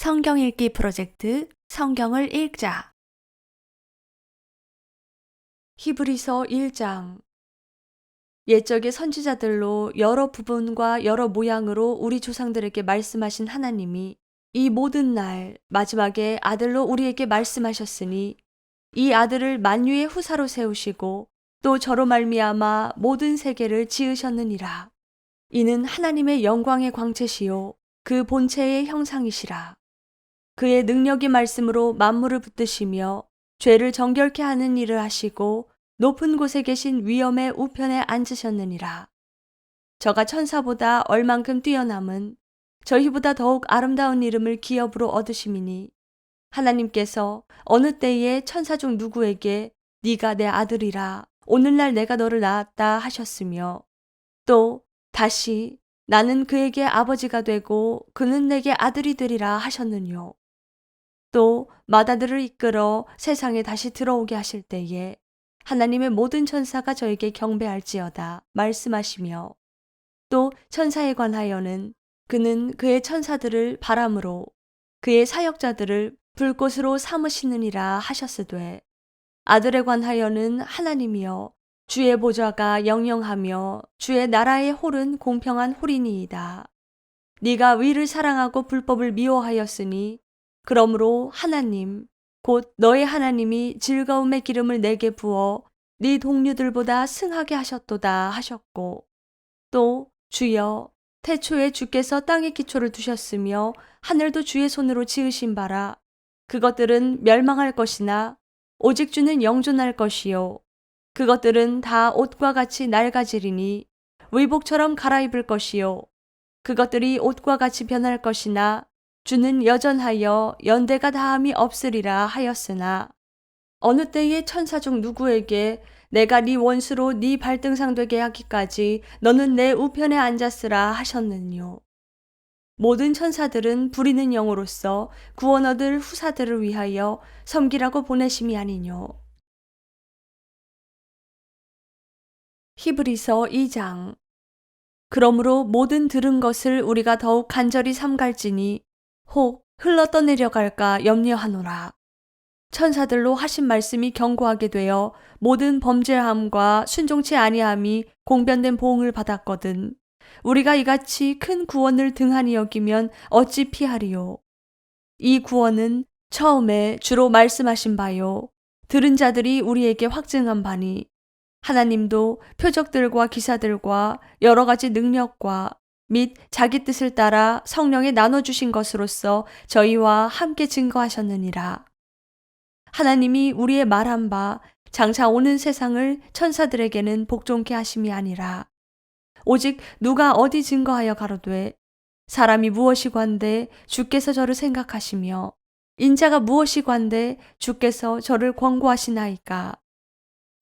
성경 읽기 프로젝트 성경을 읽자. 히브리서 1장. 옛적의 선지자들로 여러 부분과 여러 모양으로 우리 조상들에게 말씀하신 하나님이 이 모든 날 마지막에 아들로 우리에게 말씀하셨으니 이 아들을 만유의 후사로 세우시고 또 저로 말미암아 모든 세계를 지으셨느니라. 이는 하나님의 영광의 광채시요 그 본체의 형상이시라. 그의 능력이 말씀으로 만물을 붙드시며 죄를 정결케 하는 일을 하시고 높은 곳에 계신 위엄의 우편에 앉으셨느니라. 저가 천사보다 얼만큼 뛰어남은 저희보다 더욱 아름다운 이름을 기업으로 얻으심이니 하나님께서 어느 때에 천사 중 누구에게 네가 내 아들이라 오늘날 내가 너를 낳았다 하셨으며 또 다시 나는 그에게 아버지가 되고 그는 내게 아들이 되리라 하셨느뇨. 또 마다들을 이끌어 세상에 다시 들어오게 하실 때에 하나님의 모든 천사가 저에게 경배할지어다 말씀하시며 또 천사에 관하여는 그는 그의 천사들을 바람으로 그의 사역자들을 불꽃으로 삼으시느니라 하셨으되 아들에 관하여는 하나님이여 주의 보좌가 영영하며 주의 나라의 홀은 공평한 홀이니이다. 네가 위를 사랑하고 불법을 미워하였으니 그러므로 하나님 곧 너의 하나님이 즐거움의 기름을 내게 부어 네 동류들보다 승하게 하셨도다 하셨고 또 주여 태초에 주께서 땅의 기초를 두셨으며 하늘도 주의 손으로 지으신 바라 그것들은 멸망할 것이나 오직 주는 영존할 것이요 그것들은 다 옷과 같이 낡아지리니 의복처럼 갈아입을 것이요 그것들이 옷과 같이 변할 것이나 주는 여전하여 연대가 다함이 없으리라 하였으나 어느 때에 천사 중 누구에게 내가 네 원수로 네 발등상 되게 하기까지 너는 내 우편에 앉았으라 하셨느뇨. 모든 천사들은 부리는 영으로서 구원 얻을 후사들을 위하여 섬기라고 보내심이 아니뇨. 히브리서 2장. 그러므로 모든 들은 것을 우리가 더욱 간절히 삼갈지니 혹 흘러 떠내려갈까 염려하노라. 천사들로 하신 말씀이 견고하게 되어 모든 범죄함과 순종치 아니함이 공변된 보응을 받았거든. 우리가 이같이 큰 구원을 등한히 여기면 어찌 피하리요. 이 구원은 처음에 주로 말씀하신 바요. 들은 자들이 우리에게 확증한 바니 하나님도 표적들과 기사들과 여러 가지 능력과 및 자기 뜻을 따라 성령에 나눠주신 것으로서 저희와 함께 증거하셨느니라. 하나님이 우리의 말한 바 장차 오는 세상을 천사들에게는 복종케 하심이 아니라 오직 누가 어디 증거하여 가로되 사람이 무엇이 관대 주께서 저를 생각하시며 인자가 무엇이 관대 주께서 저를 권고하시나이까.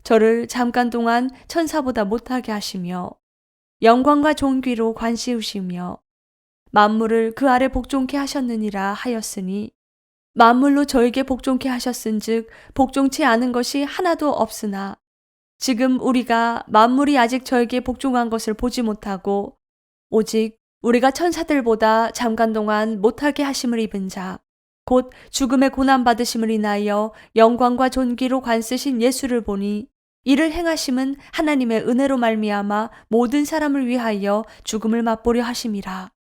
저를 잠깐 동안 천사보다 못하게 하시며 영광과 존귀로 관시우시며 만물을 그 아래 복종케 하셨느니라 하였으니 만물로 저에게 복종케 하셨은즉 복종치 않은 것이 하나도 없으나 지금 우리가 만물이 아직 저에게 복종한 것을 보지 못하고 오직 우리가 천사들보다 잠깐 동안 못하게 하심을 입은 자 곧 죽음의 고난 받으심을 인하여 영광과 존귀로 관쓰신 예수를 보니 이를 행하심은 하나님의 은혜로 말미암아 모든 사람을 위하여 죽음을 맛보려 하심이라.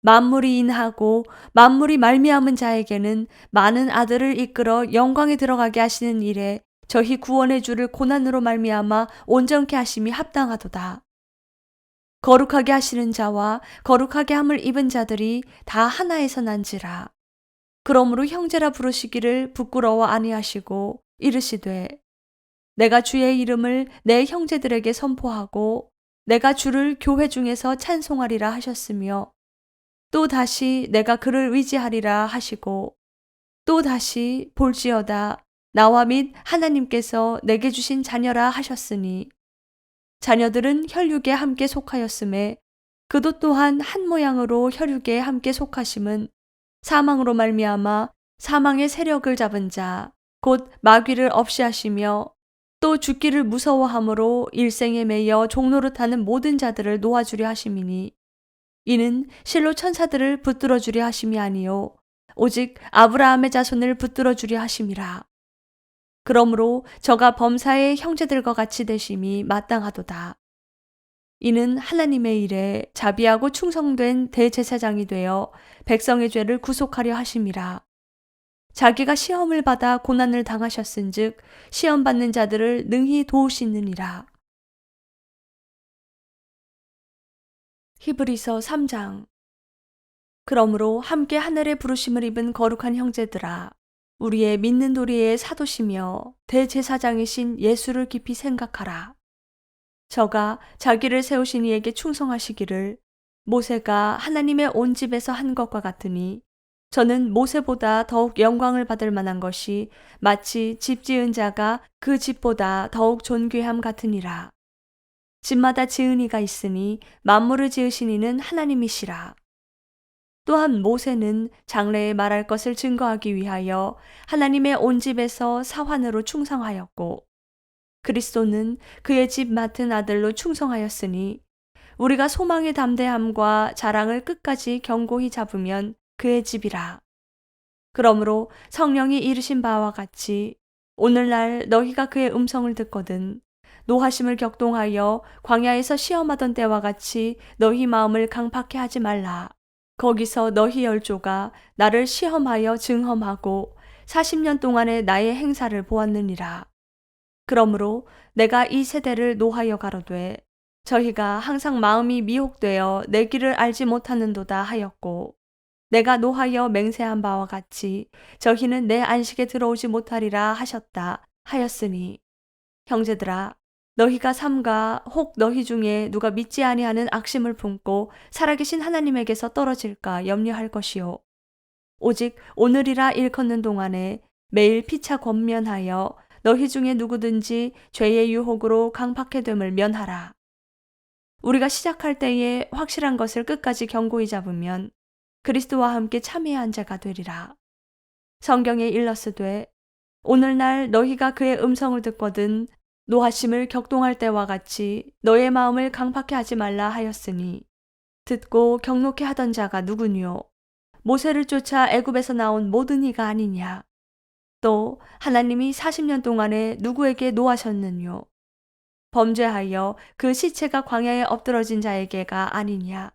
만물이 인하고 만물이 말미암은 자에게는 많은 아들을 이끌어 영광에 들어가게 하시는 일에 저희 구원의 주를 고난으로 말미암아 온전케 하심이 합당하도다. 거룩하게 하시는 자와 거룩하게 함을 입은 자들이 다 하나에서 난지라. 그러므로 형제라 부르시기를 부끄러워 아니하시고 이르시되 내가 주의 이름을 내 형제들에게 선포하고 내가 주를 교회 중에서 찬송하리라 하셨으며 또 다시 내가 그를 의지하리라 하시고 또 다시 볼지어다 나와 및 하나님께서 내게 주신 자녀라 하셨으니 자녀들은 혈육에 함께 속하였음에 그도 또한 한 모양으로 혈육에 함께 속하심은 사망으로 말미암아 사망의 세력을 잡은 자 곧 마귀를 없이 하시며 또 죽기를 무서워함으로 일생에 매여 종노릇하는 모든 자들을 놓아주려 하심이니 이는 실로 천사들을 붙들어 주려 하심이 아니요 오직 아브라함의 자손을 붙들어 주려 하심이라. 그러므로 저가 범사의 형제들과 같이 되심이 마땅하도다. 이는 하나님의 일에 자비하고 충성된 대제사장이 되어 백성의 죄를 구속하려 하심이라. 자기가 시험을 받아 고난을 당하셨은즉 시험 받는 자들을 능히 도우시느니라. 히브리서 3장. 그러므로 함께 하늘의 부르심을 입은 거룩한 형제들아, 우리의 믿는 도리의 사도시며 대제사장이신 예수를 깊이 생각하라. 저가 자기를 세우신 이에게 충성하시기를 모세가 하나님의 온 집에서 한 것과 같으니, 저는 모세보다 더욱 영광을 받을 만한 것이 마치 집 지은 자가 그 집보다 더욱 존귀함 같으니라. 집마다 지은 이가 있으니 만물을 지으신 이는 하나님이시라. 또한 모세는 장래에 말할 것을 증거하기 위하여 하나님의 온 집에서 사환으로 충성하였고, 그리스도는 그의 집 맡은 아들로 충성하였으니 우리가 소망의 담대함과 자랑을 끝까지 견고히 잡으면 그의 집이라. 그러므로 성령이 이르신 바와 같이 오늘날 너희가 그의 음성을 듣거든 노하심을 격동하여 광야에서 시험하던 때와 같이 너희 마음을 강팍해 하지 말라. 거기서 너희 열조가 나를 시험하여 증험하고 40년 동안의 나의 행사를 보았느니라. 그러므로 내가 이 세대를 노하여 가로되 저희가 항상 마음이 미혹되어 내 길을 알지 못하는도다 하였고, 내가 노하여 맹세한 바와 같이 저희는 내 안식에 들어오지 못하리라 하셨다 하였으니, 형제들아, 너희가 삼가 혹 너희 중에 누가 믿지 아니하는 악심을 품고 살아계신 하나님에게서 떨어질까 염려할 것이요, 오직 오늘이라 일컫는 동안에 매일 피차 권면하여 너희 중에 누구든지 죄의 유혹으로 강팍해 됨을 면하라. 우리가 시작할 때에 확실한 것을 끝까지 견고히 잡으면 그리스도와 함께 참여의 한 자가 되리라. 성경에 일렀으되 오늘날 너희가 그의 음성을 듣거든 노하심을 격동할 때와 같이 너의 마음을 강팍해 하지 말라 하였으니, 듣고 격노케 하던 자가 누구뇨? 모세를 쫓아 애굽에서 나온 모든 이가 아니냐? 또 하나님이 40년 동안에 누구에게 노하셨느뇨? 범죄하여 그 시체가 광야에 엎드러진 자에게가 아니냐?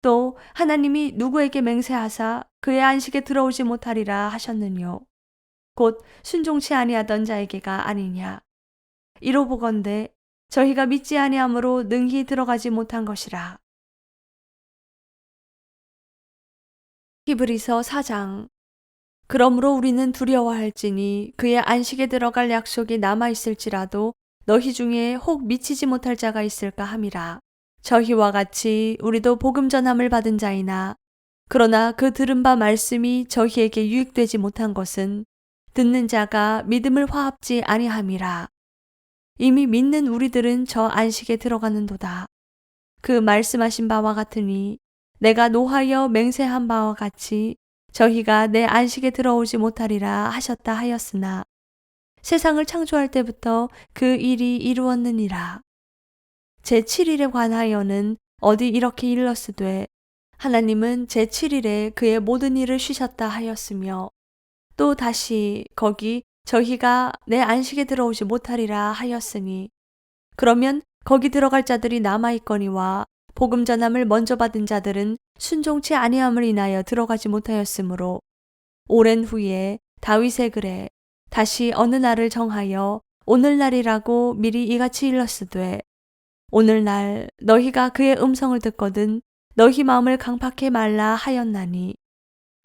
또 하나님이 누구에게 맹세하사 그의 안식에 들어오지 못하리라 하셨느뇨? 곧 순종치 아니하던 자에게가 아니냐? 이로 보건대 저희가 믿지 아니함으로 능히 들어가지 못한 것이라. 히브리서 4장. 그러므로 우리는 두려워할지니 그의 안식에 들어갈 약속이 남아있을지라도 너희 중에 혹 미치지 못할 자가 있을까 함이라. 저희와 같이 우리도 복음 전함을 받은 자이나, 그러나 그 들은 바 말씀이 저희에게 유익되지 못한 것은 듣는 자가 믿음을 화합지 아니함이라. 이미 믿는 우리들은 저 안식에 들어가는도다. 그 말씀하신 바와 같으니 내가 노하여 맹세한 바와 같이 저희가 내 안식에 들어오지 못하리라 하셨다 하였으나, 세상을 창조할 때부터 그 일이 이루었느니라. 제7일에 관하여는 어디 이렇게 일렀으되 하나님은 제7일에 그의 모든 일을 쉬셨다 하였으며, 또 다시 거기 저희가 내 안식에 들어오지 못하리라 하였으니, 그러면 거기 들어갈 자들이 남아있거니와 복음 전함을 먼저 받은 자들은 순종치 아니함을 인하여 들어가지 못하였으므로, 오랜 후에 다윗의 글에 다시 어느 날을 정하여 오늘날이라고 미리 이같이 일렀으되, 오늘날 너희가 그의 음성을 듣거든 너희 마음을 강팍해 말라 하였나니,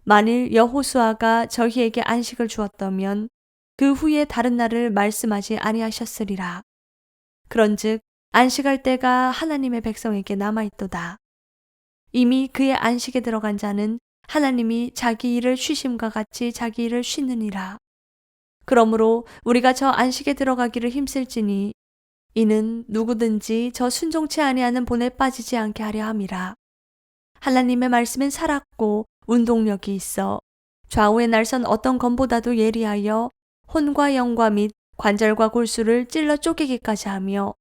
만일 여호수아가 저희에게 안식을 주었다면 그 후에 다른 날을 말씀하지 아니하셨으리라. 그런즉 안식할 때가 하나님의 백성에게 남아있도다. 이미 그의 안식에 들어간 자는 하나님이 자기 일을 쉬심과 같이 자기 일을 쉬느니라. 그러므로 우리가 저 안식에 들어가기를 힘쓸지니 이는 누구든지 저 순종치 아니하는 본에 빠지지 않게 하려 함이라. 하나님의 말씀은 살았고 운동력이 있어 좌우에 날선 어떤 검보다도 예리하여 혼과 영과 및 관절과 골수를 찔러 쪼개기까지 하며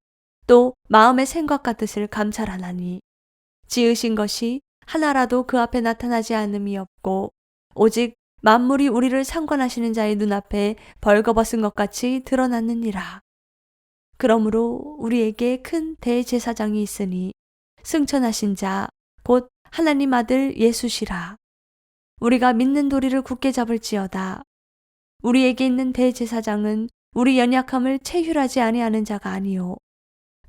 또 마음의 생각과 뜻을 감찰하나니, 지으신 것이 하나라도 그 앞에 나타나지 않음이 없고 오직 만물이 우리를 상관하시는 자의 눈앞에 벌거벗은 것 같이 드러났느니라. 그러므로 우리에게 큰 대제사장이 있으니 승천하신 자 곧 하나님 아들 예수시라. 우리가 믿는 도리를 굳게 잡을지어다. 우리에게 있는 대제사장은 우리 연약함을 체휼하지 아니하는 자가 아니요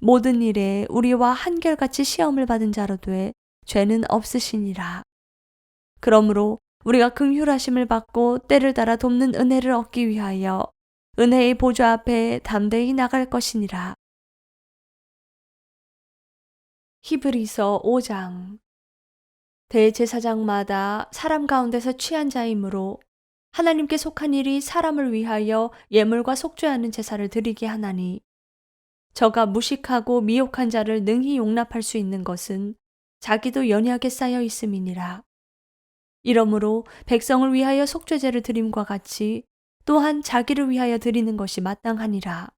모든 일에 우리와 한결같이 시험을 받은 자로 돼 죄는 없으시니라. 그러므로 우리가 긍휼하심을 받고 때를 따라 돕는 은혜를 얻기 위하여 은혜의 보좌 앞에 담대히 나갈 것이니라. 히브리서 5장. 대제사장마다 사람 가운데서 취한 자이므로 하나님께 속한 일이 사람을 위하여 예물과 속죄하는 제사를 드리게 하나니, 저가 무식하고 미혹한 자를 능히 용납할 수 있는 것은 자기도 연약에 쌓여 있음이니라. 이러므로 백성을 위하여 속죄제를 드림과 같이 또한 자기를 위하여 드리는 것이 마땅하니라.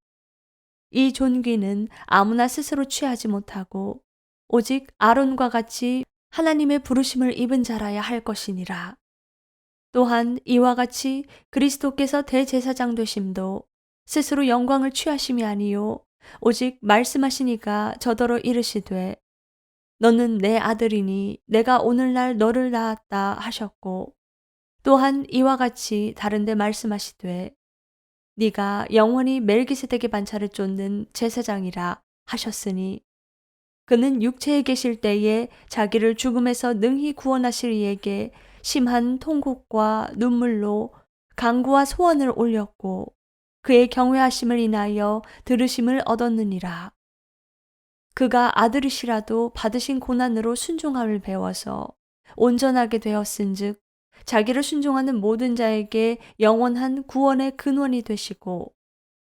이 존귀는 아무나 스스로 취하지 못하고 오직 아론과 같이 하나님의 부르심을 입은 자라야 할 것이니라. 또한 이와 같이 그리스도께서 대제사장 되심도 스스로 영광을 취하심이 아니요 오직 말씀하시니까 저더러 이르시되 너는 내 아들이니 내가 오늘날 너를 낳았다 하셨고, 또한 이와 같이 다른데 말씀하시되 네가 영원히 멜기세덱의 반차를 쫓는 제사장이라 하셨으니, 그는 육체에 계실 때에 자기를 죽음에서 능히 구원하실 이에게 심한 통곡과 눈물로 간구와 소원을 올렸고 그의 경외하심을 인하여 들으심을 얻었느니라. 그가 아들이시라도 받으신 고난으로 순종함을 배워서 온전하게 되었은즉 자기를 순종하는 모든 자에게 영원한 구원의 근원이 되시고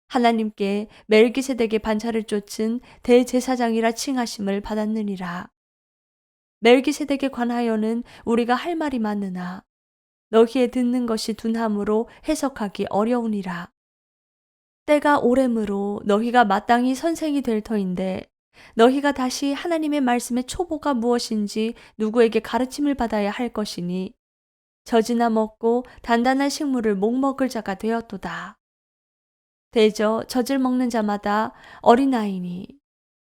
하나님께 멜기세덱의 반차를 쫓은 대제사장이라 칭하심을 받았느니라. 멜기세덱에 관하여는 우리가 할 말이 많으나 너희의 듣는 것이 둔함으로 해석하기 어려우니라. 때가 오래므로 너희가 마땅히 선생이 될 터인데 너희가 다시 하나님의 말씀의 초보가 무엇인지 누구에게 가르침을 받아야 할 것이니 젖이나 먹고 단단한 식물을 목먹을 자가 되었도다. 대저 젖을 먹는 자마다 어린아이니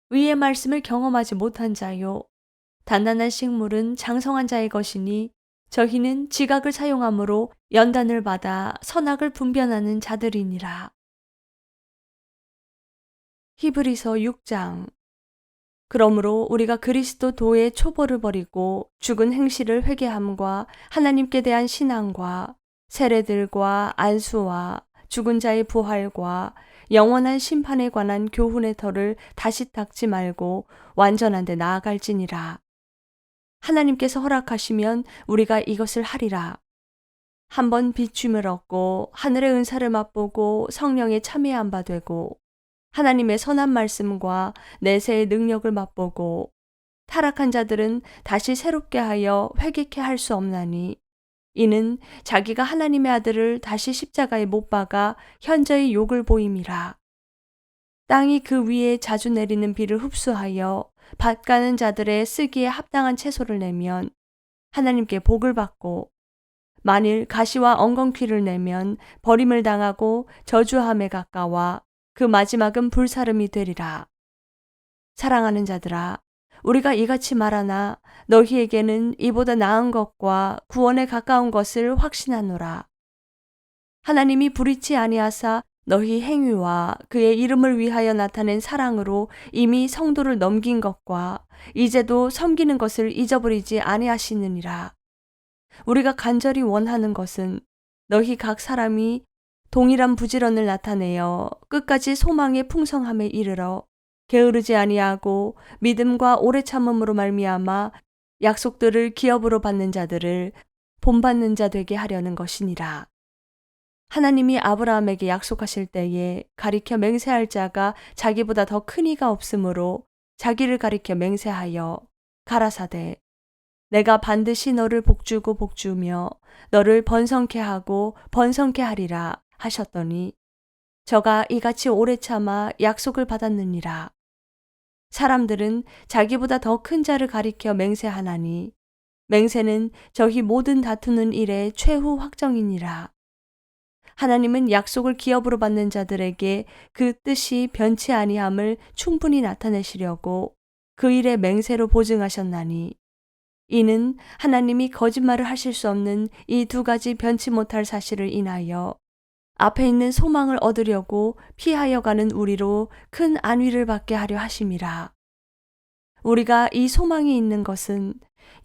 위의 말씀을 경험하지 못한 자요 단단한 식물은 장성한 자의 것이니 저희는 지각을 사용함으로 연단을 받아 선악을 분별하는 자들이니라. 히브리서 6장. 그러므로 우리가 그리스도 도의 초보를 버리고 죽은 행실을 회개함과 하나님께 대한 신앙과 세례들과 안수와 죽은 자의 부활과 영원한 심판에 관한 교훈의 털을 다시 닦지 말고 완전한 데 나아갈지니라. 하나님께서 허락하시면 우리가 이것을 하리라. 한번 비춤을 얻고 하늘의 은사를 맛보고 성령에 참여한 바 되고 하나님의 선한 말씀과 내세의 능력을 맛보고 타락한 자들은 다시 새롭게 하여 회개케 할 수 없나니, 이는 자기가 하나님의 아들을 다시 십자가에 못 박아 현저히 욕을 보임이라. 땅이 그 위에 자주 내리는 비를 흡수하여 밭 가는 자들의 쓰기에 합당한 채소를 내면 하나님께 복을 받고, 만일 가시와 엉겅퀴를 내면 버림을 당하고 저주함에 가까워 그 마지막은 불사름이 되리라. 사랑하는 자들아, 우리가 이같이 말하나 너희에게는 이보다 나은 것과 구원에 가까운 것을 확신하노라. 하나님이 불의치 아니하사 너희 행위와 그의 이름을 위하여 나타낸 사랑으로 이미 성도를 넘긴 것과 이제도 섬기는 것을 잊어버리지 아니하시느니라. 우리가 간절히 원하는 것은 너희 각 사람이 동일한 부지런을 나타내어 끝까지 소망의 풍성함에 이르러 게으르지 아니하고 믿음과 오래 참음으로 말미암아 약속들을 기업으로 받는 자들을 본받는 자 되게 하려는 것이니라. 하나님이 아브라함에게 약속하실 때에 가리켜 맹세할 자가 자기보다 더 큰 이가 없으므로 자기를 가리켜 맹세하여 가라사대 내가 반드시 너를 복주고 복주며 너를 번성케 하고 번성케 하리라 하셨더니 저가 이같이 오래 참아 약속을 받았느니라. 사람들은 자기보다 더 큰 자를 가리켜 맹세하나니 맹세는 저희 모든 다투는 일의 최후 확정이니라. 하나님은 약속을 기업으로 받는 자들에게 그 뜻이 변치 아니함을 충분히 나타내시려고 그 일의 맹세로 보증하셨나니, 이는 하나님이 거짓말을 하실 수 없는 이 두 가지 변치 못할 사실을 인하여 앞에 있는 소망을 얻으려고 피하여 가는 우리로 큰 안위를 받게 하려 하심이라. 우리가 이 소망이 있는 것은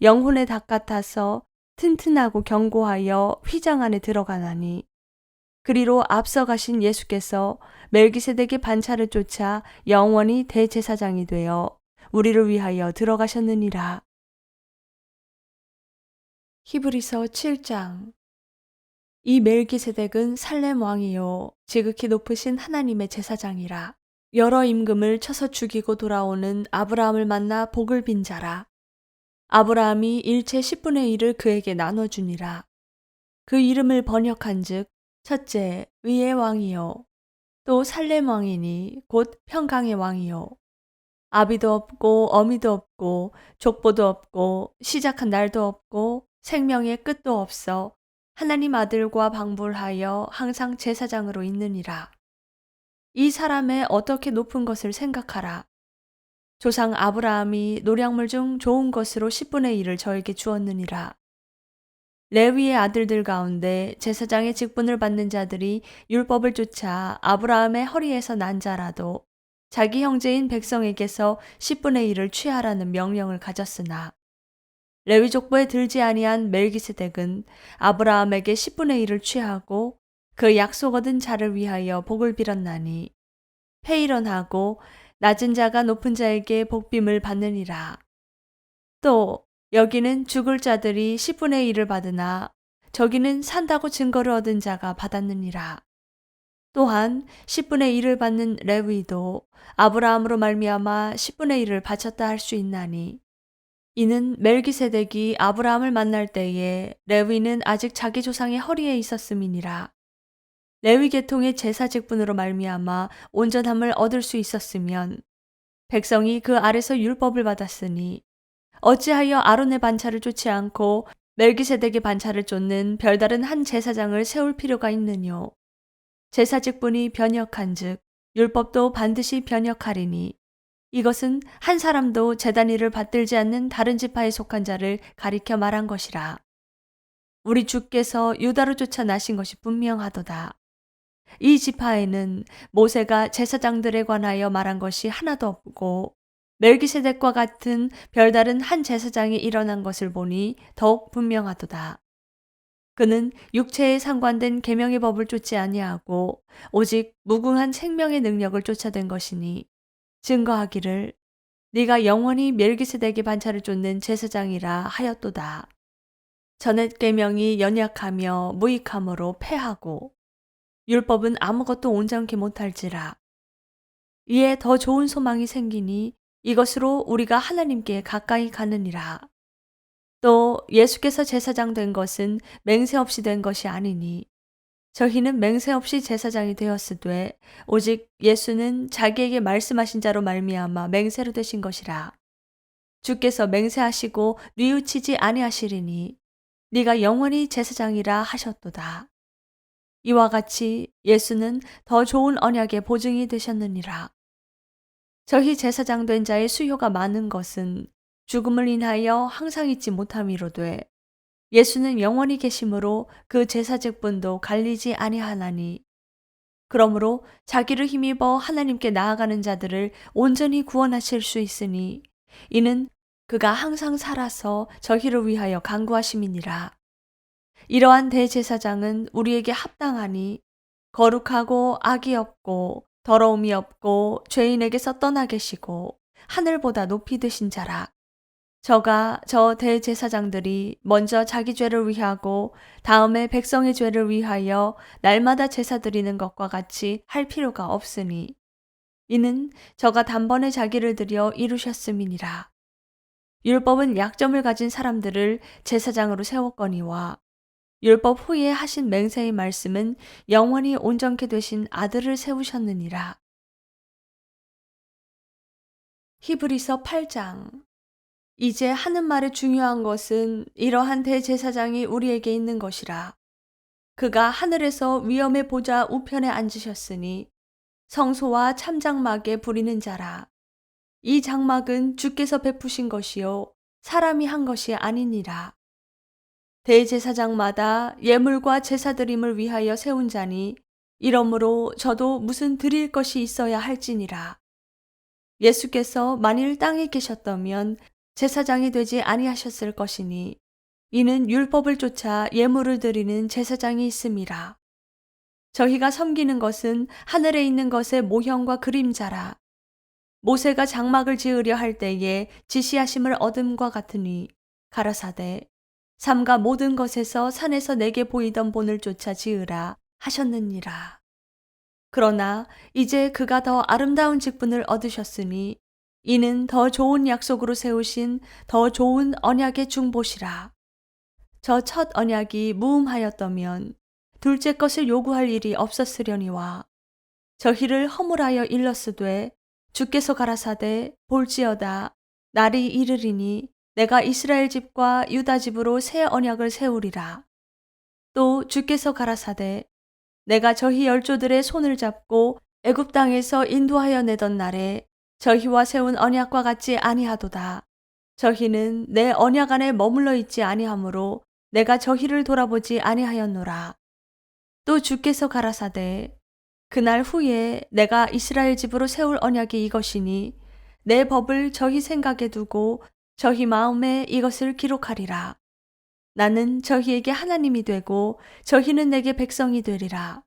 영혼의 닭 같아서 튼튼하고 견고하여 휘장 안에 들어가나니, 그리로 앞서 가신 예수께서 멜기세덱의 반차를 쫓아 영원히 대제사장이 되어 우리를 위하여 들어가셨느니라. 히브리서 7장. 이 멜기세덱은 살렘 왕이요 지극히 높으신 하나님의 제사장이라. 여러 임금을 쳐서 죽이고 돌아오는 아브라함을 만나 복을 빈 자라. 아브라함이 일체 10분의 1을 그에게 나눠주니라. 그 이름을 번역한즉 첫째 위의 왕이요 또 살렘 왕이니 곧 평강의 왕이요, 아비도 없고 어미도 없고 족보도 없고 시작한 날도 없고 생명의 끝도 없어 하나님 아들과 방불하여 항상 제사장으로 있느니라. 이 사람의 어떻게 높은 것을 생각하라. 조상 아브라함이 노량물 중 좋은 것으로 10분의 1을 저에게 주었느니라. 레위의 아들들 가운데 제사장의 직분을 받는 자들이 율법을 쫓아 아브라함의 허리에서 난 자라도 자기 형제인 백성에게서 10분의 1을 취하라는 명령을 가졌으나, 레위 족보에 들지 아니한 멜기세덱은 아브라함에게 10분의 1을 취하고 그 약속 얻은 자를 위하여 복을 빌었나니, 페이런하고 낮은 자가 높은 자에게 복빔을 받느니라. 또 여기는 죽을 자들이 10분의 1을 받으나 저기는 산다고 증거를 얻은 자가 받았느니라. 또한 10분의 1을 받는 레위도 아브라함으로 말미암아 10분의 1을 바쳤다 할 수 있나니, 이는 멜기세덱이 아브라함을 만날 때에 레위는 아직 자기 조상의 허리에 있었음이니라. 레위 계통의 제사 직분으로 말미암아 온전함을 얻을 수 있었으면 백성이 그 아래서 율법을 받았으니, 어찌하여 아론의 반차를 쫓지 않고 멜기세덱의 반차를 쫓는 별다른 한 제사장을 세울 필요가 있느뇨. 제사 직분이 변역한즉 율법도 반드시 변역하리니, 이것은 한 사람도 제단 일을 받들지 않는 다른 지파에 속한 자를 가리켜 말한 것이라. 우리 주께서 유다로 쫓아 나신 것이 분명하도다. 이 지파에는 모세가 제사장들에 관하여 말한 것이 하나도 없고 멜기세덱과 같은 별다른 한 제사장이 일어난 것을 보니 더욱 분명하도다. 그는 육체에 상관된 계명의 법을 쫓지 아니하고 오직 무궁한 생명의 능력을 쫓아된 것이니, 증거하기를 네가 영원히 멜기세덱의 반차를 쫓는 제사장이라 하였도다. 전옛 계명이 연약하며 무익함으로 패하고 율법은 아무것도 온전케 못할지라. 이에 더 좋은 소망이 생기니 이것으로 우리가 하나님께 가까이 가느니라. 또 예수께서 제사장 된 것은 맹세 없이 된 것이 아니니, 저희는 맹세 없이 제사장이 되었으되 오직 예수는 자기에게 말씀하신 자로 말미암아 맹세로 되신 것이라. 주께서 맹세하시고 뉘우치지 아니하시리니 네가 영원히 제사장이라 하셨도다. 이와 같이 예수는 더 좋은 언약의 보증이 되셨느니라. 저희 제사장 된 자의 수요가 많은 것은 죽음을 인하여 항상 잊지 못함이로되, 예수는 영원히 계심으로 그 제사 직분도 갈리지 아니하나니, 그러므로 자기를 힘입어 하나님께 나아가는 자들을 온전히 구원하실 수 있으니, 이는 그가 항상 살아서 저희를 위하여 간구하심이니라. 이러한 대제사장은 우리에게 합당하니 거룩하고 악이 없고 더러움이 없고 죄인에게서 떠나 계시고 하늘보다 높이 드신 자라. 저가 저 대제사장들이 먼저 자기 죄를 위하고 다음에 백성의 죄를 위하여 날마다 제사 드리는 것과 같이 할 필요가 없으니, 이는 저가 단번에 자기를 드려 이루셨음이니라. 율법은 약점을 가진 사람들을 제사장으로 세웠거니와 율법 후에 하신 맹세의 말씀은 영원히 온전케 되신 아들을 세우셨느니라. 히브리서 8장. 이제 하는 말의 중요한 것은 이러한 대제사장이 우리에게 있는 것이라. 그가 하늘에서 위엄의 보좌 우편에 앉으셨으니 성소와 참장막에 부리는 자라. 이 장막은 주께서 베푸신 것이요 사람이 한 것이 아니니라. 대제사장마다 예물과 제사드림을 위하여 세운 자니 이러므로 저도 무슨 드릴 것이 있어야 할지니라. 예수께서 만일 땅에 계셨다면 제사장이 되지 아니하셨을 것이니 이는 율법을 쫓아 예물을 드리는 제사장이 있음이라. 저희가 섬기는 것은 하늘에 있는 것의 모형과 그림자라. 모세가 장막을 지으려 할 때에 지시하심을 얻음과 같으니 가라사대 삼가 모든 것에서 산에서 내게 보이던 본을 쫓아 지으라 하셨느니라. 그러나 이제 그가 더 아름다운 직분을 얻으셨으니 이는 더 좋은 약속으로 세우신 더 좋은 언약의 중보시라. 저 첫 언약이 무음하였다면 둘째 것을 요구할 일이 없었으려니와 저희를 허물하여 일렀으되 주께서 가라사대 볼지어다 날이 이르리니 내가 이스라엘 집과 유다 집으로 새 언약을 세우리라. 또 주께서 가라사대 내가 저희 열조들의 손을 잡고 애굽 땅에서 인도하여 내던 날에 저희와 세운 언약과 같지 아니하도다. 저희는 내 언약 안에 머물러 있지 아니하므로 내가 저희를 돌아보지 아니하였노라. 또 주께서 가라사대 그날 후에 내가 이스라엘 집으로 세울 언약이 이것이니 내 법을 저희 생각에 두고 저희 마음에 이것을 기록하리라. 나는 저희에게 하나님이 되고 저희는 내게 백성이 되리라.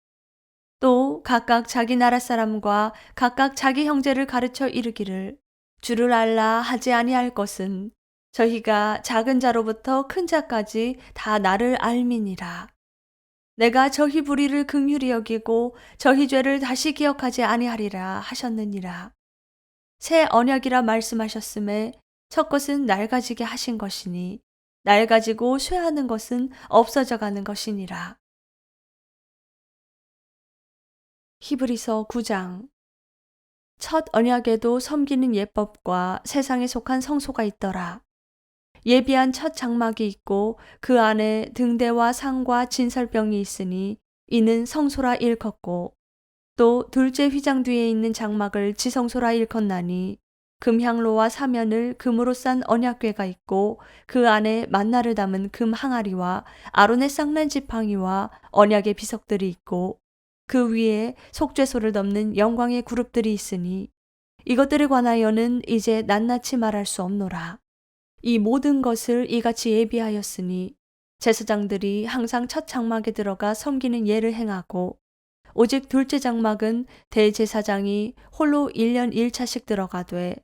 또 각각 자기 나라 사람과 각각 자기 형제를 가르쳐 이르기를 주를 알라 하지 아니할 것은 저희가 작은 자로부터 큰 자까지 다 나를 알미니라. 내가 저희 불의를 긍휼히 여기고 저희 죄를 다시 기억하지 아니하리라 하셨느니라. 새 언약이라 말씀하셨음에 첫 것은 낡아지게 하신 것이니 낡아지고 쇠하는 것은 없어져 가는 것이니라. 히브리서 9장. 첫 언약에도 섬기는 예법과 세상에 속한 성소가 있더라. 예비한 첫 장막이 있고 그 안에 등대와 상과 진설병이 있으니 이는 성소라 일컫고 또 둘째 휘장 뒤에 있는 장막을 지성소라 일컫나니 금향로와 사면을 금으로 싼 언약궤가 있고 그 안에 만나를 담은 금 항아리와 아론의 쌍난 지팡이와 언약의 비석들이 있고 그 위에 속죄소를 덮는 영광의 그룹들이 있으니 이것들에 관하여는 이제 낱낱이 말할 수 없노라. 이 모든 것을 이같이 예비하였으니 제사장들이 항상 첫 장막에 들어가 섬기는 예를 행하고 오직 둘째 장막은 대제사장이 홀로 1년 1차씩 들어가되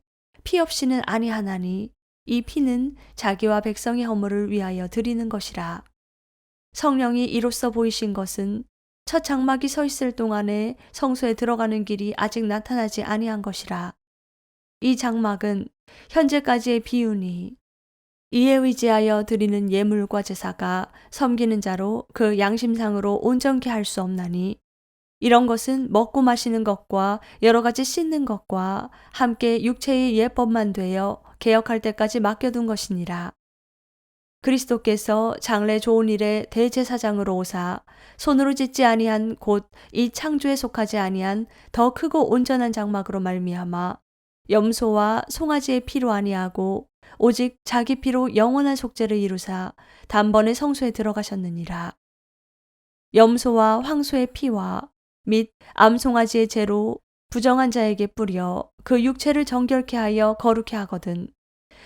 피 없이는 아니하나니 이 피는 자기와 백성의 허물을 위하여 드리는 것이라. 성령이 이로써 보이신 것은 첫 장막이 서 있을 동안에 성소에 들어가는 길이 아직 나타나지 아니한 것이라. 이 장막은 현재까지의 비유니 이에 의지하여 드리는 예물과 제사가 섬기는 자로 그 양심상으로 온전케 할 수 없나니 이런 것은 먹고 마시는 것과 여러 가지 씻는 것과 함께 육체의 예법만 되어 개혁할 때까지 맡겨둔 것이니라. 그리스도께서 장래 좋은 일에 대제사장으로 오사 손으로 짓지 아니한 곧 이 창조에 속하지 아니한 더 크고 온전한 장막으로 말미암아 염소와 송아지의 피로 아니하고 오직 자기 피로 영원한 속죄를 이루사 단번에 성소에 들어가셨느니라. 염소와 황소의 피와 및 암송아지의 죄로 부정한 자에게 뿌려 그 육체를 정결케 하여 거룩케 하거든.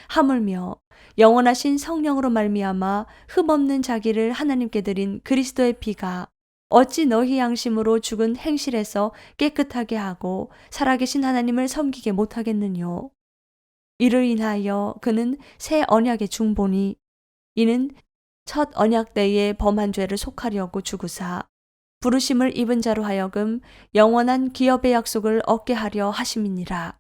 하물며 영원하신 성령으로 말미암아 흠없는 자기를 하나님께 드린 그리스도의 피가 어찌 너희 양심으로 죽은 행실에서 깨끗하게 하고 살아계신 하나님을 섬기게 못하겠느뇨. 이를 인하여 그는 새 언약의 중보니 이는 첫 언약 때에 범한 죄를 속하려고 죽으사 부르심을 입은 자로 하여금 영원한 기업의 약속을 얻게 하려 하심이니라.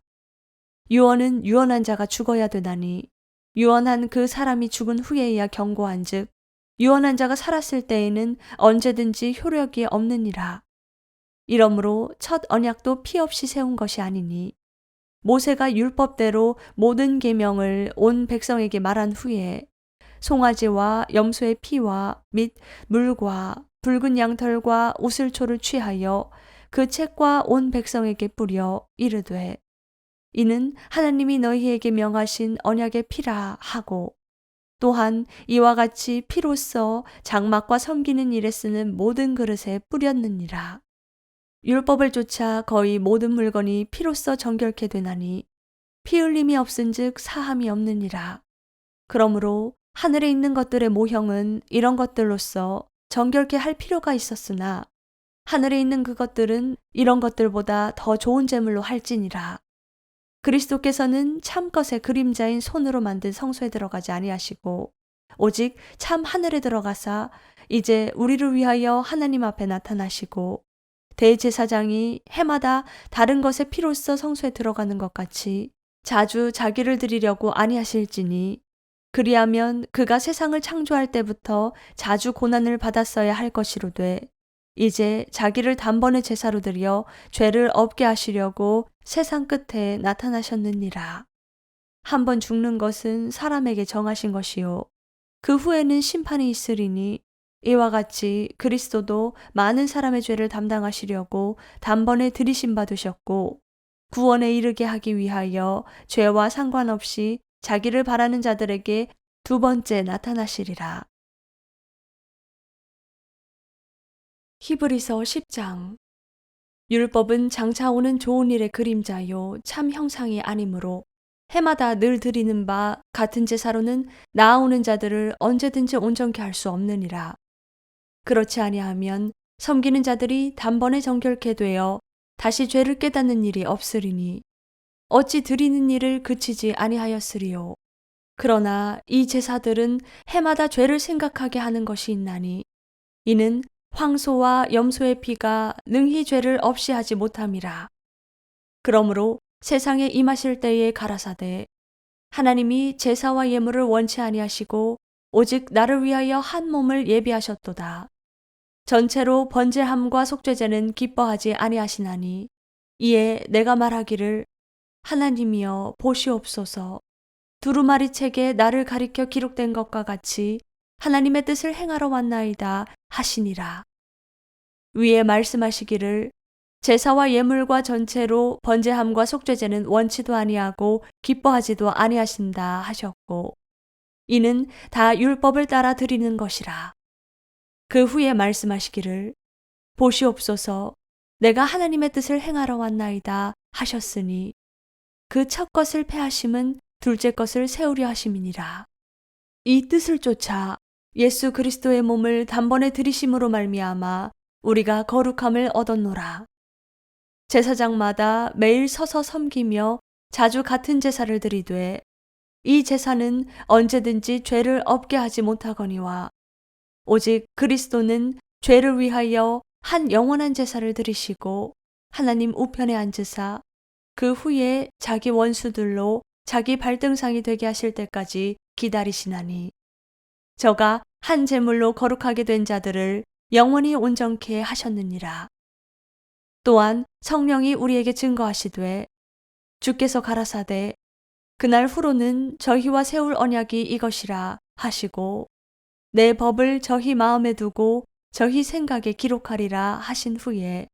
유언은 유언한 자가 죽어야 되나니 유언한 그 사람이 죽은 후에야 경고한즉 유언한 자가 살았을 때에는 언제든지 효력이 없느니라. 이러므로 첫 언약도 피 없이 세운 것이 아니니 모세가 율법대로 모든 계명을 온 백성에게 말한 후에 송아지와 염소의 피와 및 물과 붉은 양털과 우슬초를 취하여 그 책과 온 백성에게 뿌려 이르되 이는 하나님이 너희에게 명하신 언약의 피라 하고 또한 이와 같이 피로써 장막과 섬기는 일에 쓰는 모든 그릇에 뿌렸느니라. 율법을 쫓아 거의 모든 물건이 피로써 정결케 되나니 피 흘림이 없은즉 사함이 없느니라. 그러므로 하늘에 있는 것들의 모형은 이런 것들로서 정결케 할 필요가 있었으나 하늘에 있는 그것들은 이런 것들보다 더 좋은 제물로 할지니라. 그리스도께서는 참 것의 그림자인 손으로 만든 성소에 들어가지 아니하시고 오직 참 하늘에 들어가사 이제 우리를 위하여 하나님 앞에 나타나시고 대제사장이 해마다 다른 것의 피로써 성소에 들어가는 것 같이 자주 자기를 드리려고 아니하실지니 그리하면 그가 세상을 창조할 때부터 자주 고난을 받았어야 할 것이로되 이제 자기를 단번에 제사로 드려 죄를 없게 하시려고 세상 끝에 나타나셨느니라. 한 번 죽는 것은 사람에게 정하신 것이요 그 후에는 심판이 있으리니 이와 같이 그리스도도 많은 사람의 죄를 담당하시려고 단번에 들이심 받으셨고 구원에 이르게 하기 위하여 죄와 상관없이 자기를 바라는 자들에게 두 번째 나타나시리라. 히브리서 10장. 율법은 장차 오는 좋은 일의 그림자요 참 형상이 아니므로 해마다 늘 드리는 바 같은 제사로는 나아오는 자들을 언제든지 온전케 할 수 없느니라. 그렇지 아니하면 섬기는 자들이 단번에 정결케 되어 다시 죄를 깨닫는 일이 없으리니 어찌 드리는 일을 그치지 아니하였으리요. 그러나 이 제사들은 해마다 죄를 생각하게 하는 것이 있나니 이는 황소와 염소의 피가 능히 죄를 없이 하지 못함이라. 그러므로 세상에 임하실 때에 가라사대 하나님이 제사와 예물을 원치 아니하시고 오직 나를 위하여 한 몸을 예비하셨도다. 전체로 번제함과 속죄제는 기뻐하지 아니하시나니 이에 내가 말하기를 하나님이여 보시옵소서 두루마리 책에 나를 가리켜 기록된 것과 같이 하나님의 뜻을 행하러 왔나이다 하시니라. 위에 말씀하시기를 제사와 예물과 전체로 번제함과 속죄제는 원치도 아니하고 기뻐하지도 아니하신다 하셨고 이는 다 율법을 따라 드리는 것이라. 그 후에 말씀하시기를 보시옵소서 내가 하나님의 뜻을 행하러 왔나이다 하셨으니 그 첫 것을 패하심은 둘째 것을 세우려 하심이니라. 이 뜻을 쫓아 예수 그리스도의 몸을 단번에 들이심으로 말미암아 우리가 거룩함을 얻었노라. 제사장마다 매일 서서 섬기며 자주 같은 제사를 드리되 이 제사는 언제든지 죄를 없게 하지 못하거니와 오직 그리스도는 죄를 위하여 한 영원한 제사를 드리시고 하나님 우편에 앉으사 그 후에 자기 원수들로 자기 발등상이 되게 하실 때까지 기다리시나니 저가 한 제물로 거룩하게 된 자들을 영원히 온전케 하셨느니라. 또한 성령이 우리에게 증거하시되 주께서 가라사대 그날 후로는 저희와 세울 언약이 이것이라 하시고 내 법을 저희 마음에 두고 저희 생각에 기록하리라 하신 후에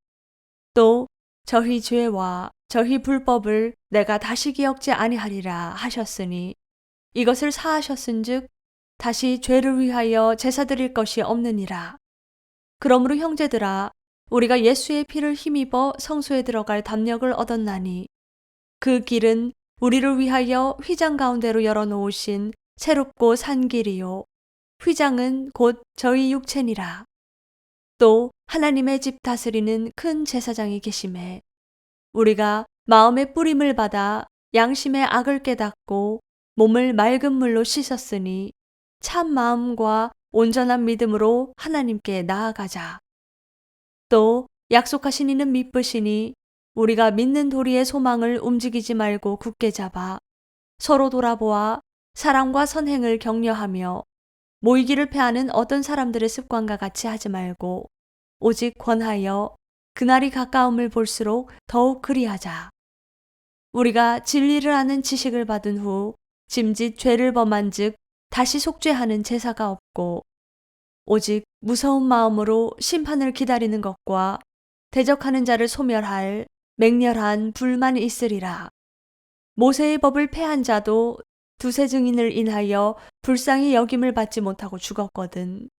또 저희 죄와 저희 불법을 내가 다시 기억지 아니하리라 하셨으니 이것을 사하셨은즉 다시 죄를 위하여 제사 드릴 것이 없느니라. 그러므로 형제들아 우리가 예수의 피를 힘입어 성소에 들어갈 담력을 얻었나니 그 길은 우리를 위하여 휘장 가운데로 열어놓으신 새롭고 산 길이요 휘장은 곧 저희 육체니라. 또 하나님의 집 다스리는 큰 제사장이 계심에 우리가 마음의 뿌림을 받아 양심의 악을 깨닫고 몸을 맑은 물로 씻었으니 참 마음과 온전한 믿음으로 하나님께 나아가자. 또 약속하신 이는 미쁘시니 우리가 믿는 도리의 소망을 움직이지 말고 굳게 잡아 서로 돌아보아 사랑과 선행을 격려하며 모이기를 패하는 어떤 사람들의 습관과 같이 하지 말고 오직 권하여 그날이 가까움을 볼수록 더욱 그리하자. 우리가 진리를 아는 지식을 받은 후 짐짓 죄를 범한즉 다시 속죄하는 제사가 없고 오직 무서운 마음으로 심판을 기다리는 것과 대적하는 자를 소멸할 맹렬한 불만 있으리라. 모세의 법을 폐한 자도 두세 증인을 인하여 불쌍히 여김을 받지 못하고 죽었거든.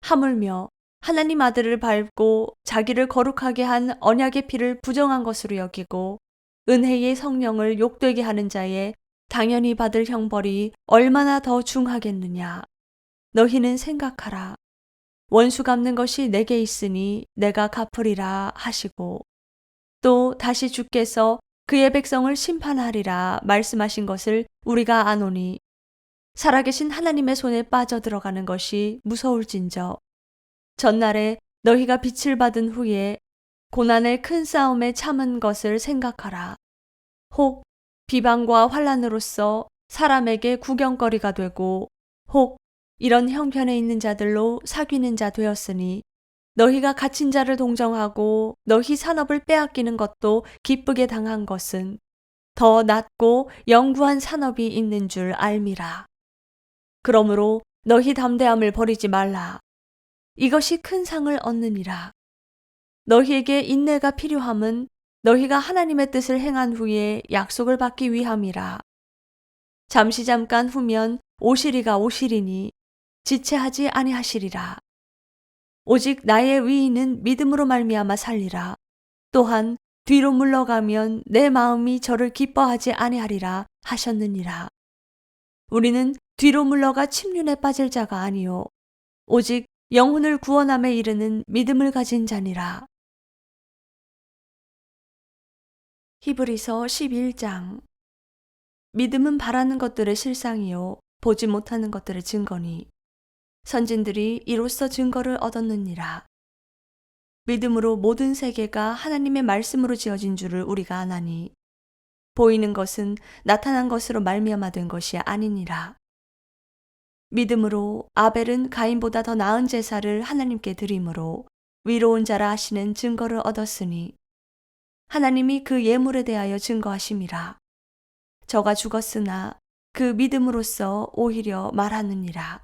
하물며 하나님 아들을 밟고 자기를 거룩하게 한 언약의 피를 부정한 것으로 여기고 은혜의 성령을 욕되게 하는 자의 당연히 받을 형벌이 얼마나 더 중하겠느냐. 너희는 생각하라. 원수 갚는 것이 내게 있으니 내가 갚으리라 하시고 또 다시 주께서 그의 백성을 심판하리라 말씀하신 것을 우리가 아노니 살아계신 하나님의 손에 빠져들어가는 것이 무서울진저 전날에 너희가 빛을 받은 후에 고난의 큰 싸움에 참은 것을 생각하라. 혹 비방과 환난으로서 사람에게 구경거리가 되고 혹 이런 형편에 있는 자들로 사귀는 자 되었으니 너희가 갇힌 자를 동정하고 너희 산업을 빼앗기는 것도 기쁘게 당한 것은 더 낮고 영구한 산업이 있는 줄 알미라. 그러므로 너희 담대함을 버리지 말라. 이것이 큰 상을 얻느니라. 너희에게 인내가 필요함은 너희가 하나님의 뜻을 행한 후에 약속을 받기 위함이라. 잠시 잠깐 후면 오시리가 오시리니 지체하지 아니하시리라. 오직 나의 위인은 믿음으로 말미암아 살리라. 또한 뒤로 물러가면 내 마음이 저를 기뻐하지 아니하리라 하셨느니라. 우리는 뒤로 물러가 침륜에 빠질 자가 아니요 오직 영혼을 구원함에 이르는 믿음을 가진 자니라. 히브리서 11장. 믿음은 바라는 것들의 실상이요 보지 못하는 것들의 증거니 선진들이 이로써 증거를 얻었느니라. 믿음으로 모든 세계가 하나님의 말씀으로 지어진 줄을 우리가 아나니 보이는 것은 나타난 것으로 말미암아 된 것이 아니니라. 믿음으로 아벨은 가인보다 더 나은 제사를 하나님께 드림으로 위로운 자라 하시는 증거를 얻었으니 하나님이 그 예물에 대하여 증거하심이라. 저가 죽었으나 그 믿음으로써 오히려 말하느니라.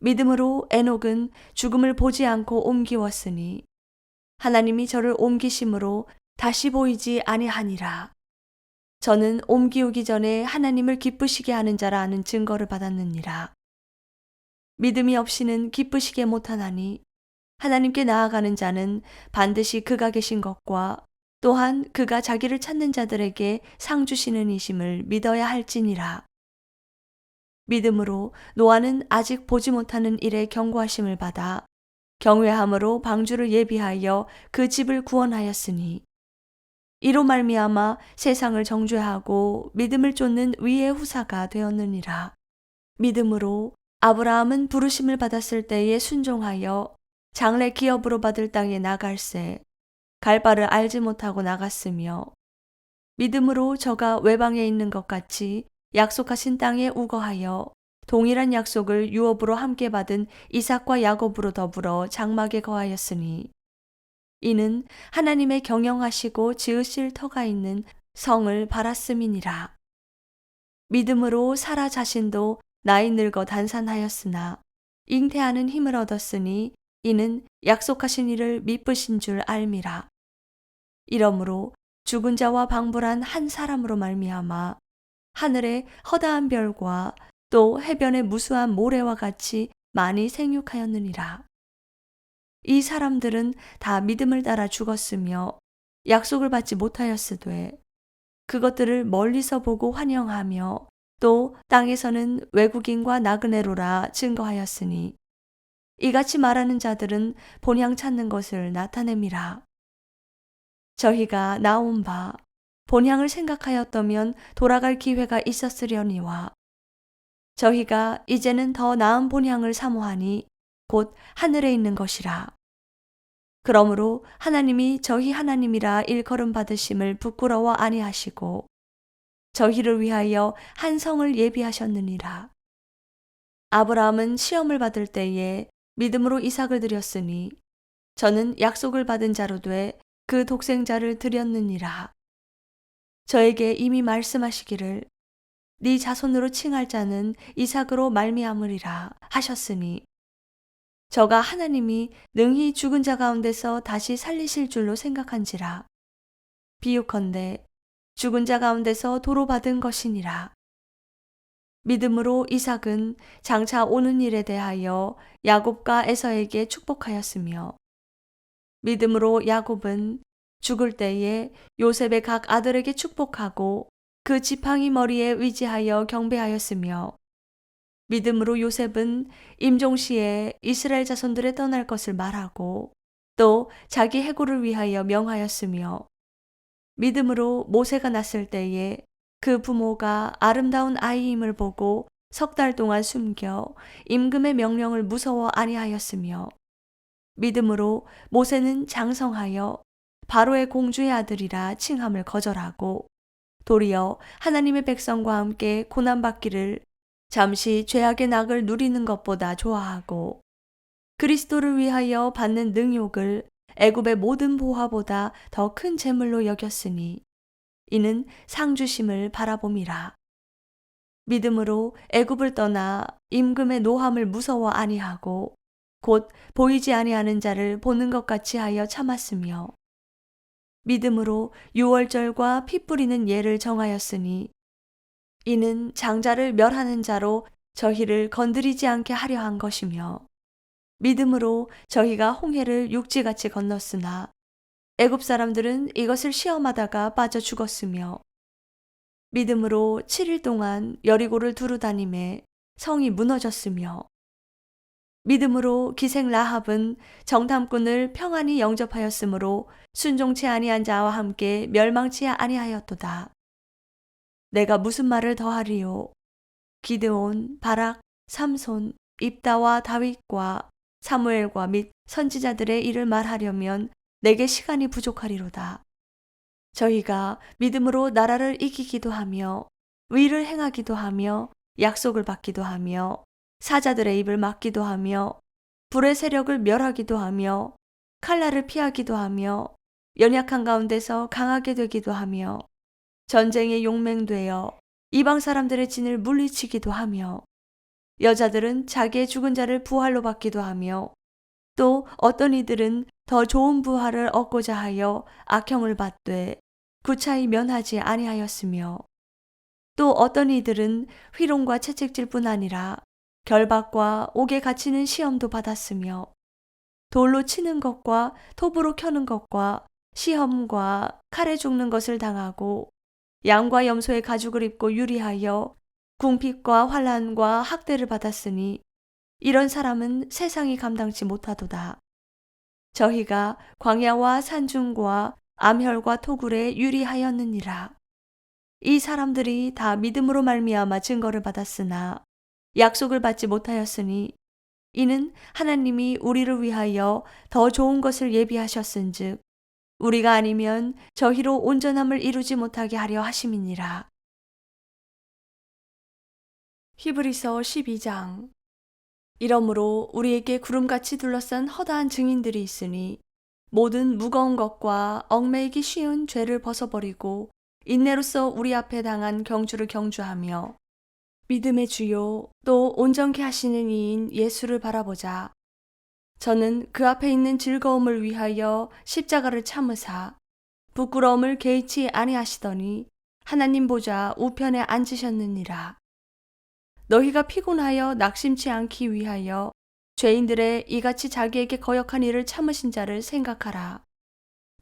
믿음으로 에녹은 죽음을 보지 않고 옮기웠으니 하나님이 저를 옮기심으로 다시 보이지 아니하니라. 저는 옮기우기 전에 하나님을 기쁘시게 하는 자라 하는 증거를 받았느니라. 믿음이 없이는 기쁘시게 못하나니 하나님께 나아가는 자는 반드시 그가 계신 것과 또한 그가 자기를 찾는 자들에게 상 주시는 이심을 믿어야 할지니라. 믿음으로 노아는 아직 보지 못하는 일에 경고하심을 받아 경외함으로 방주를 예비하여 그 집을 구원하였으니 이로 말미암아 세상을 정죄하고 믿음을 쫓는 위의 후사가 되었느니라. 믿음으로 아브라함은 부르심을 받았을 때에 순종하여 장래 기업으로 받을 땅에 나갈새 갈 바를 알지 못하고 나갔으며 믿음으로 저가 외방에 있는 것 같이 약속하신 땅에 우거하여 동일한 약속을 유업으로 함께 받은 이삭과 야곱으로 더불어 장막에 거하였으니 이는 하나님의 경영하시고 지으실 터가 있는 성을 바랐음이니라. 믿음으로 사라 자신도 나이 늙어 단산하였으나 잉태하는 힘을 얻었으니 이는 약속하신 이를 미쁘신 줄 알미라. 이러므로 죽은 자와 방불한 한 사람으로 말미암아 하늘의 허다한 별과 또 해변의 무수한 모래와 같이 많이 생육하였느니라. 이 사람들은 다 믿음을 따라 죽었으며 약속을 받지 못하였으되 그것들을 멀리서 보고 환영하며 또 땅에서는 외국인과 나그네로라 증거하였으니 이같이 말하는 자들은 본향 찾는 것을 나타냄이라. 저희가 나온 바 본향을 생각하였다면 돌아갈 기회가 있었으려니와 저희가 이제는 더 나은 본향을 사모하니 곧 하늘에 있는 것이라. 그러므로 하나님이 저희 하나님이라 일컬음 받으심을 부끄러워 아니하시고 저희를 위하여 한 성을 예비하셨느니라. 아브라함은 시험을 받을 때에 믿음으로 이삭을 드렸으니 저는 약속을 받은 자로 돼 그 독생자를 드렸느니라. 저에게 이미 말씀하시기를 네 자손으로 칭할 자는 이삭으로 말미암으리라 하셨으니 저가 하나님이 능히 죽은 자 가운데서 다시 살리실 줄로 생각한지라. 비유컨대 죽은 자 가운데서 도로 받은 것이니라. 믿음으로 이삭은 장차 오는 일에 대하여 야곱과 에서에게 축복하였으며 믿음으로 야곱은 죽을 때에 요셉의 각 아들에게 축복하고 그 지팡이 머리에 의지하여 경배하였으며 믿음으로 요셉은 임종시에 이스라엘 자손들에 떠날 것을 말하고 또 자기 해고를 위하여 명하였으며 믿음으로 모세가 났을 때에 그 부모가 아름다운 아이임을 보고 3달 동안 숨겨 임금의 명령을 무서워 아니하였으며 믿음으로 모세는 장성하여 바로의 공주의 아들이라 칭함을 거절하고 도리어 하나님의 백성과 함께 고난받기를 잠시 죄악의 낙을 누리는 것보다 좋아하고 그리스도를 위하여 받는 능욕을 애굽의 모든 보화보다 더 큰 재물로 여겼으니 이는 상주심을 바라봄이라. 믿음으로 애굽을 떠나 임금의 노함을 무서워 아니하고 곧 보이지 아니하는 자를 보는 것 같이 하여 참았으며 믿음으로 유월절과 피 뿌리는 예를 정하였으니 이는 장자를 멸하는 자로 저희를 건드리지 않게 하려 한 것이며 믿음으로 저희가 홍해를 육지같이 건넜으나 애굽 사람들은 이것을 시험하다가 빠져 죽었으며 믿음으로 7일 동안 여리고를 두루 다니매 성이 무너졌으며 믿음으로 기생 라합은 정탐꾼을 평안히 영접하였으므로 순종치 아니한 자와 함께 멸망치 아니하였도다. 내가 무슨 말을 더하리요? 기드온, 바락, 삼손, 입다와 다윗과 사무엘과 및 선지자들의 일을 말하려면 내게 시간이 부족하리로다. 저희가 믿음으로 나라를 이기기도 하며 의를 행하기도 하며 약속을 받기도 하며 사자들의 입을 막기도 하며 불의 세력을 멸하기도 하며 칼날을 피하기도 하며 연약한 가운데서 강하게 되기도 하며 전쟁에 용맹되어 이방 사람들의 진을 물리치기도 하며 여자들은 자기의 죽은 자를 부활로 받기도 하며 또 어떤 이들은 더 좋은 부활을 얻고자 하여 악형을 받되 구차히 면하지 아니하였으며 또 어떤 이들은 희롱과 채찍질뿐 아니라 결박과 옥에 갇히는 시험도 받았으며 돌로 치는 것과 톱으로 켜는 것과 시험과 칼에 죽는 것을 당하고 양과 염소의 가죽을 입고 유리하여 궁핍과 환난과 학대를 받았으니 이런 사람은 세상이 감당치 못하도다. 저희가 광야와 산중과 암혈과 토굴에 유리하였느니라. 이 사람들이 다 믿음으로 말미암아 증거를 받았으나 약속을 받지 못하였으니 이는 하나님이 우리를 위하여 더 좋은 것을 예비하셨은즉 우리가 아니면 저희로 온전함을 이루지 못하게 하려 하심이니라. 히브리서 12장. 이러므로 우리에게 구름같이 둘러싼 허다한 증인들이 있으니 모든 무거운 것과 얽매이기 쉬운 죄를 벗어버리고 인내로써 우리 앞에 당한 경주를 경주하며 믿음의 주요 또 온전케 하시는 이인 예수를 바라보자. 저는 그 앞에 있는 즐거움을 위하여 십자가를 참으사 부끄러움을 개의치 아니하시더니 하나님 보좌 우편에 앉으셨느니라. 너희가 피곤하여 낙심치 않기 위하여 죄인들의 이같이 자기에게 거역한 일을 참으신 자를 생각하라.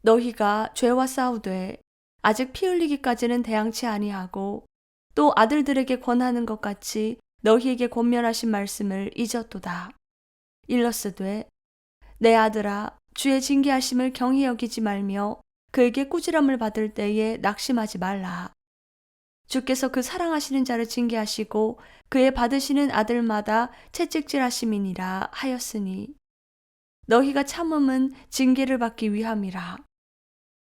너희가 죄와 싸우되 아직 피 흘리기까지는 대항치 아니하고 또 아들들에게 권하는 것 같이 너희에게 권면하신 말씀을 잊었도다. 일러스되 내 아들아 주의 징계하심을 경히 여기지 말며 그에게 꾸지람을 받을 때에 낙심하지 말라. 주께서 그 사랑하시는 자를 징계하시고 그의 받으시는 아들마다 채찍질하심이니라 하였으니 너희가 참음은 징계를 받기 위함이라.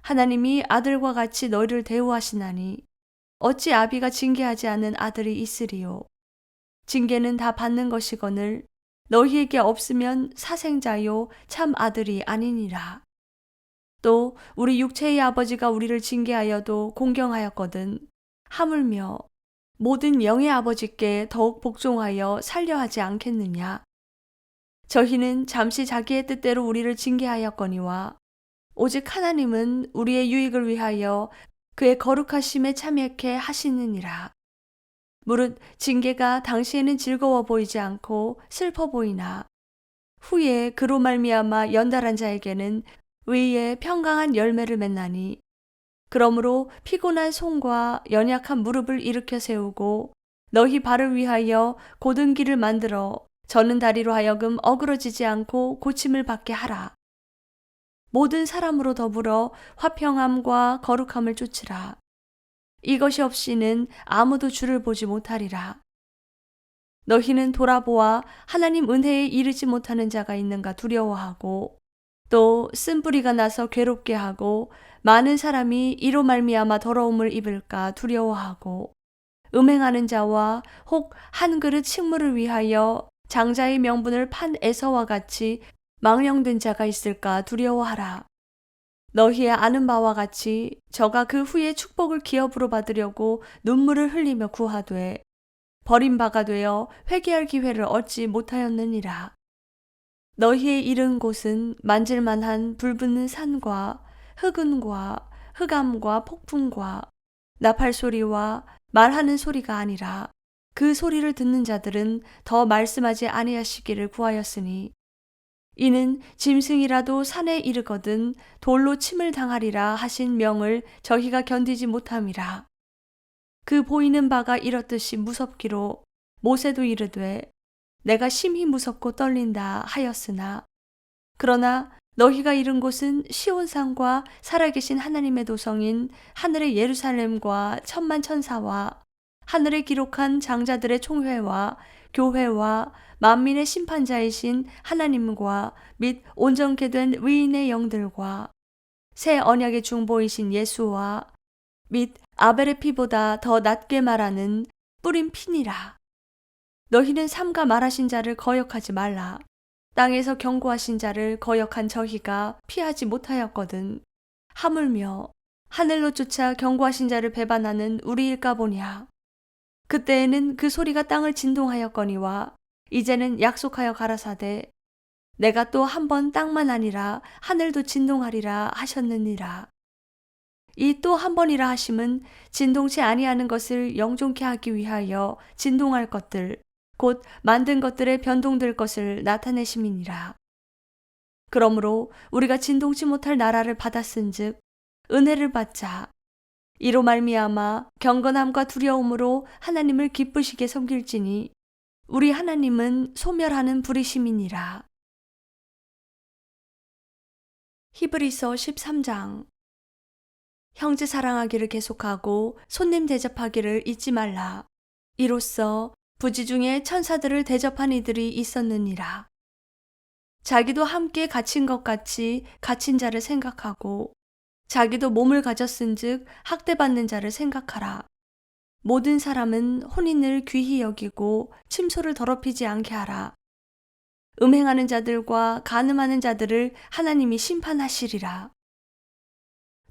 하나님이 아들과 같이 너희를 대우하시나니 어찌 아비가 징계하지 않은 아들이 있으리요. 징계는 다 받는 것이거늘 너희에게 없으면 사생자요 참 아들이 아니니라. 또 우리 육체의 아버지가 우리를 징계하여도 공경하였거든 하물며 모든 영의 아버지께 더욱 복종하여 살려 하지 않겠느냐. 저희는 잠시 자기의 뜻대로 우리를 징계하였거니와 오직 하나님은 우리의 유익을 위하여 그의 거룩하심에 참여케 하시느니라. 무릇 징계가 당시에는 즐거워 보이지 않고 슬퍼 보이나 후에 그로 말미암아 연달한 자에게는 의의 평강한 열매를 맺나니, 그러므로 피곤한 손과 연약한 무릎을 일으켜 세우고 너희 발을 위하여 곧은 길을 만들어 저는 다리로 하여금 어그러지지 않고 고침을 받게 하라. 모든 사람으로 더불어 화평함과 거룩함을 쫓으라. 이것이 없이는 아무도 주를 보지 못하리라. 너희는 돌아보아 하나님 은혜에 이르지 못하는 자가 있는가 두려워하고 또 쓴뿌리가 나서 괴롭게 하고 많은 사람이 이로 말미암아 더러움을 입을까 두려워하고 음행하는 자와 혹 한 그릇 식물을 위하여 장자의 명분을 판 에서와 같이 망령된 자가 있을까 두려워하라. 너희의 아는 바와 같이 저가 그 후에 축복을 기업으로 받으려고 눈물을 흘리며 구하되 버림바가 되어 회개할 기회를 얻지 못하였느니라. 너희의 이른 곳은 만질만한 불붙는 산과 흑은과 흑암과 폭풍과 나팔 소리와 말하는 소리가 아니라 그 소리를 듣는 자들은 더 말씀하지 아니하시기를 구하였으니, 이는 짐승이라도 산에 이르거든 돌로 침을 당하리라 하신 명을 저희가 견디지 못함이라. 그 보이는 바가 이렇듯이 무섭기로 모세도 이르되 내가 심히 무섭고 떨린다 하였으나, 그러나 너희가 이른 곳은 시온산과 살아계신 하나님의 도성인 하늘의 예루살렘과 천만 천사와 하늘에 기록한 장자들의 총회와 교회와 만민의 심판자이신 하나님과 및 온전케 된 의인의 영들과 새 언약의 중보이신 예수와 및 아벨의 피보다 더 낮게 말하는 뿌린 피니라. 너희는 삼가 말하신 자를 거역하지 말라. 땅에서 경고하신 자를 거역한 저희가 피하지 못하였거든 하물며 하늘로 쫓아 경고하신 자를 배반하는 우리일까 보냐. 그때에는 그 소리가 땅을 진동하였거니와 이제는 약속하여 가라사대 내가 또 한 번 땅만 아니라 하늘도 진동하리라 하셨느니라. 이 또 한 번이라 하심은 진동치 아니하는 것을 영존케 하기 위하여 진동할 것들 곧 만든 것들의 변동될 것을 나타내심이니라. 그러므로 우리가 진동치 못할 나라를 받았은즉 은혜를 받자. 이로 말미암아 경건함과 두려움으로 하나님을 기쁘시게 섬길지니 우리 하나님은 소멸하는 불이심이니라. 히브리서 13장. 형제 사랑하기를 계속하고 손님 대접하기를 잊지 말라. 이로써 부지 중에 천사들을 대접한 이들이 있었느니라. 자기도 함께 갇힌 것 같이 갇힌 자를 생각하고 자기도 몸을 가졌은즉 학대받는 자를 생각하라. 모든 사람은 혼인을 귀히 여기고 침소를 더럽히지 않게 하라. 음행하는 자들과 간음하는 자들을 하나님이 심판하시리라.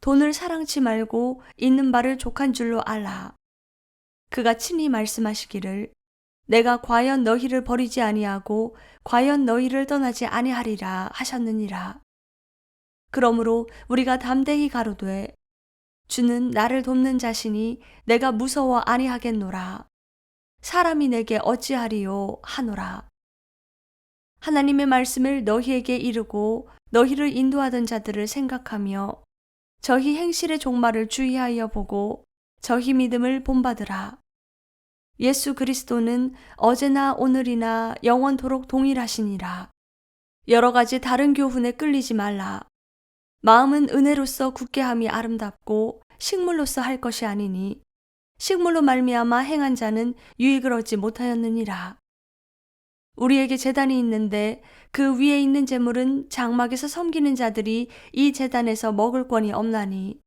돈을 사랑치 말고 있는 바를 족한 줄로 알라. 그가 친히 말씀하시기를 내가 과연 너희를 버리지 아니하고 과연 너희를 떠나지 아니하리라 하셨느니라. 그러므로 우리가 담대히 가로되 주는 나를 돕는 자시니 내가 무서워 아니하겠노라. 사람이 내게 어찌하리요 하노라. 하나님의 말씀을 너희에게 이르고 너희를 인도하던 자들을 생각하며 저희 행실의 종말을 주의하여 보고 저희 믿음을 본받으라. 예수 그리스도는 어제나 오늘이나 영원토록 동일하시니라. 여러 가지 다른 교훈에 끌리지 말라. 마음은 은혜로서 굳게 함이 아름답고 식물로서 할 것이 아니니 식물로 말미암아 행한 자는 유익을 얻지 못하였느니라. 우리에게 제단이 있는데 그 위에 있는 제물은 장막에서 섬기는 자들이 이 제단에서 먹을 권이 없나니,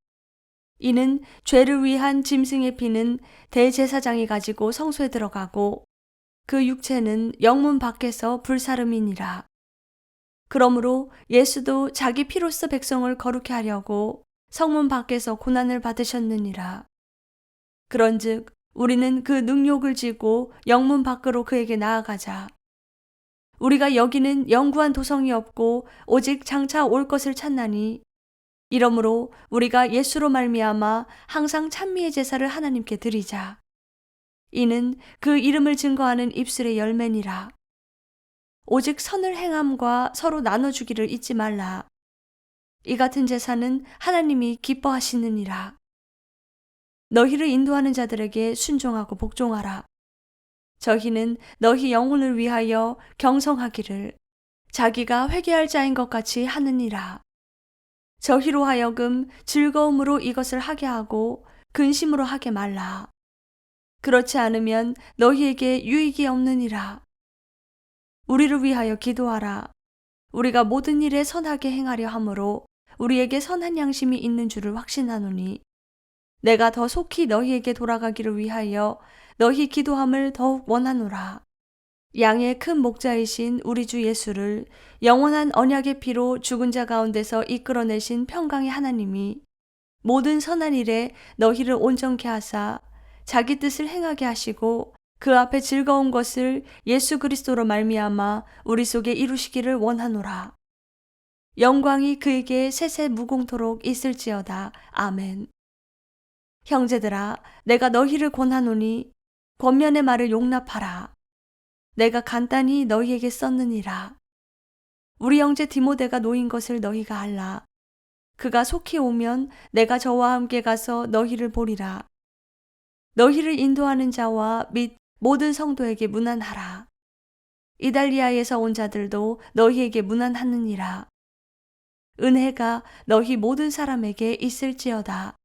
이는 죄를 위한 짐승의 피는 대제사장이 가지고 성소에 들어가고 그 육체는 영문 밖에서 불사름이니라. 그러므로 예수도 자기 피로써 백성을 거룩케 하려고 성문 밖에서 고난을 받으셨느니라. 그런즉 우리는 그 능욕을 지고 영문 밖으로 그에게 나아가자. 우리가 여기는 영구한 도성이 없고 오직 장차 올 것을 찾나니, 이러므로 우리가 예수로 말미암아 항상 찬미의 제사를 하나님께 드리자. 이는 그 이름을 증거하는 입술의 열매니라. 오직 선을 행함과 서로 나눠주기를 잊지 말라. 이 같은 제사는 하나님이 기뻐하시느니라. 너희를 인도하는 자들에게 순종하고 복종하라. 저희는 너희 영혼을 위하여 경성하기를 자기가 회개할 자인 것 같이 하느니라. 저희로 하여금 즐거움으로 이것을 하게 하고 근심으로 하게 말라. 그렇지 않으면 너희에게 유익이 없느니라. 우리를 위하여 기도하라. 우리가 모든 일에 선하게 행하려 함으로 우리에게 선한 양심이 있는 줄을 확신하노니, 내가 더 속히 너희에게 돌아가기를 위하여 너희 기도함을 더욱 원하노라. 양의 큰 목자이신 우리 주 예수를 영원한 언약의 피로 죽은 자 가운데서 이끌어내신 평강의 하나님이 모든 선한 일에 너희를 온전케 하사 자기 뜻을 행하게 하시고 그 앞에 즐거운 것을 예수 그리스도로 말미암아 우리 속에 이루시기를 원하노라. 영광이 그에게 세세 무공토록 있을지어다. 아멘. 형제들아, 내가 너희를 권하노니 권면의 말을 용납하라. 내가 간단히 너희에게 썼느니라. 우리 형제 디모데가 놓인 것을 너희가 알라. 그가 속히 오면 내가 저와 함께 가서 너희를 보리라. 너희를 인도하는 자와 및 모든 성도에게 문안하라. 이달리아에서 온 자들도 너희에게 문안하느니라. 은혜가 너희 모든 사람에게 있을지어다.